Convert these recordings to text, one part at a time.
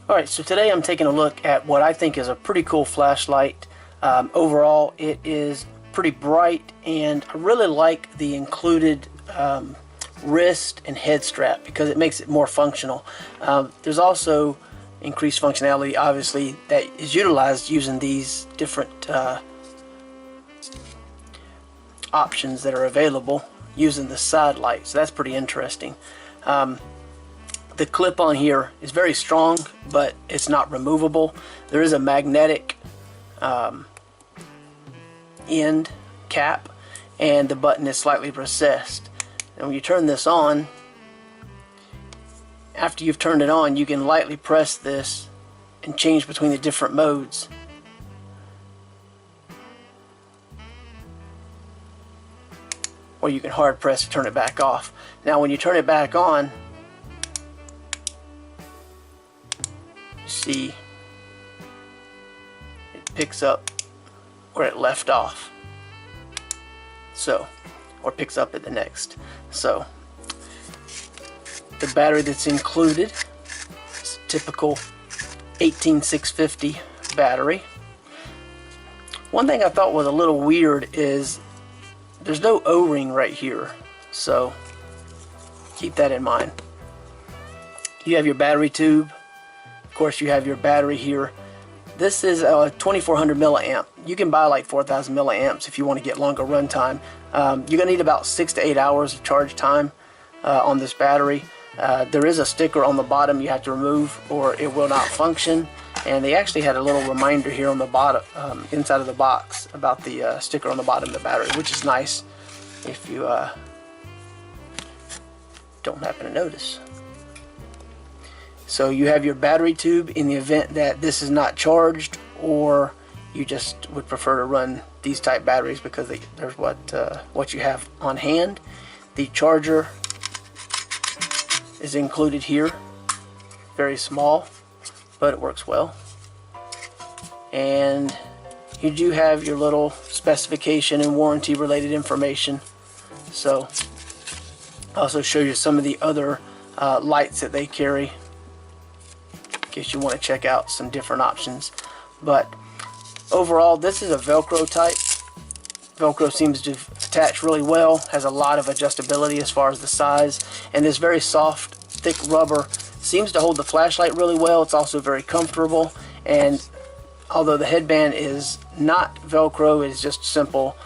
Alright, so today I'm taking a look at what I think is a pretty cool flashlight. Overall, it is pretty bright, and I really like the included wrist and head strap because it makes it more functional. There's also increased functionality, obviously, that is utilized using these different options that are available using the side light, so that's pretty interesting. The clip on here is very strong, but it's not removable. There is a magnetic end cap, and the button is slightly recessed. And when you turn this on, after you've turned it on, you can lightly press this and change between the different modes. Or you can hard press to turn it back off. Now when you turn it back on, you see it picks up where it left off. So, or picks up at the next. So, the battery that's included is a typical 18650 battery. One thing I thought was a little weird is there's no O-ring right here, so keep that in mind. You have your battery tube. Of course, you have your battery here. This is a 2400 milliamp. You can buy like 4000 milliamps if you want to get longer run time. You're gonna need about 6 to 8 hours of charge time on this battery. There is a sticker on the bottom you have to remove or it will not function. And they actually had a little reminder here on the bottom, inside of the box, about the sticker on the bottom of the battery, which is nice if you don't happen to notice. So you have your battery tube in the event that this is not charged, or you just would prefer to run these type batteries because there's what you have on hand. The charger is included here, very small, but it works well. And you do have your little specification and warranty related information. So I'll also show you some of the other lights that they carry in case you want to check out some different options. But overall, this is a Velcro type. Velcro seems to attach really well, has a lot of adjustability as far as the size, and this very soft, thick rubber seems to hold the flashlight really well. It's also very comfortable, and although the headband is not Velcro, it is just simple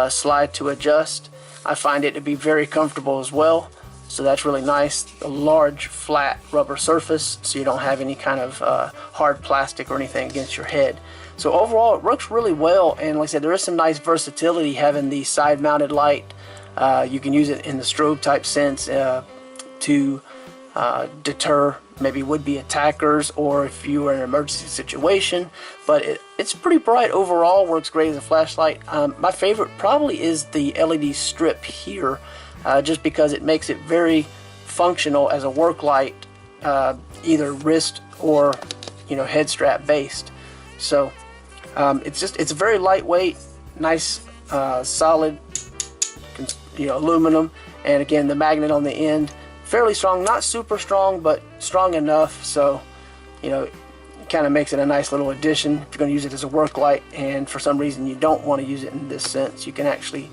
slide to adjust, I find it to be very comfortable as well. So that's really nice. A large flat rubber surface, so you don't have any kind of hard plastic or anything against your head. So overall, it works really well, and like I said, there is some nice versatility having the side mounted light. You can use it in the strobe type sense to deter maybe would-be attackers, or if you are in an emergency situation. But it's pretty bright overall, works great as a flashlight. My favorite probably is the LED strip here, just because it makes it very functional as a work light, either wrist or head strap based. So it's very lightweight, nice solid aluminum, and again the magnet on the end, fairly strong, not super strong, but strong enough, so it kind of makes it a nice little addition if you're going to use it as a work light, and for some reason you don't want to use it in this sense, you can actually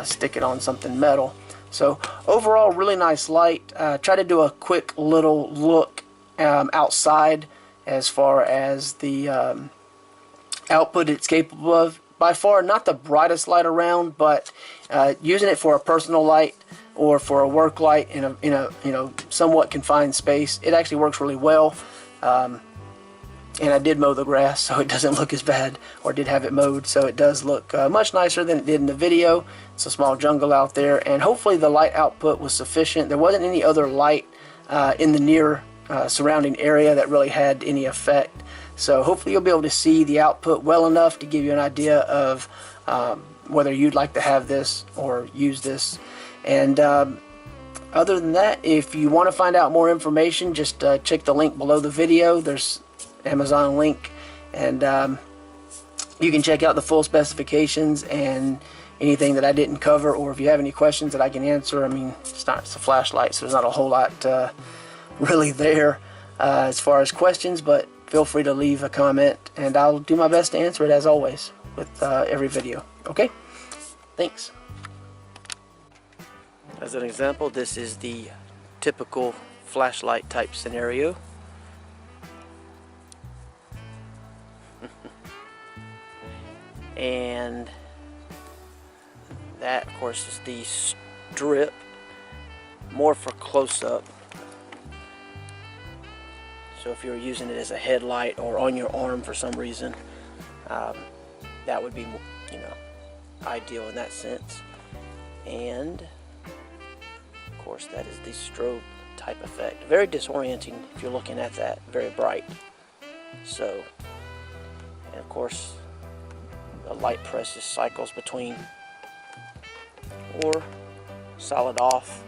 stick it on something metal. So overall, really nice light. Try to do a quick little look outside as far as the output it's capable of. By far not the brightest light around, but using it for a personal light or for a work light in a somewhat confined space, it actually works really well. And I did mow the grass, so it doesn't look as bad, or did have it mowed, so it does look much nicer than it did in the video. It's a small jungle out there, and hopefully the light output was sufficient. There wasn't any other light in the near surrounding area that really had any effect. So hopefully you'll be able to see the output well enough to give you an idea of whether you'd like to have this or use this. And other than that, if you want to find out more information, just check the link below the video. There's Amazon link, and you can check out the full specifications and anything that I didn't cover, or if you have any questions that I can answer. I mean, it's a flashlight, so there's not a whole lot really there. as far as questions, but feel free to leave a comment and I'll do my best to answer it as always with every video. Okay? Thanks. As an example, this is the typical flashlight type scenario. And that, of course, is the strip, more for close-up. So if you're using it as a headlight or on your arm for some reason, that would be, you know, ideal in that sense. And of course, that is the strobe type effect. Very disorienting if you're looking at that, very bright. So, and of course, the light presses cycles between or solid off,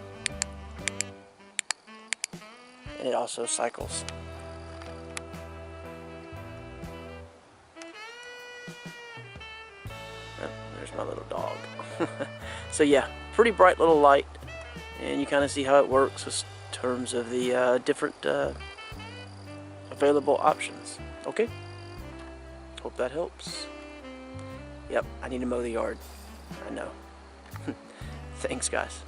and it also cycles. Oh, there's my little dog. So yeah, pretty bright little light, and you kind of see how it works in terms of the different available options. Okay, hope that helps. Yep, I need to mow the yard. I know. Thanks, guys.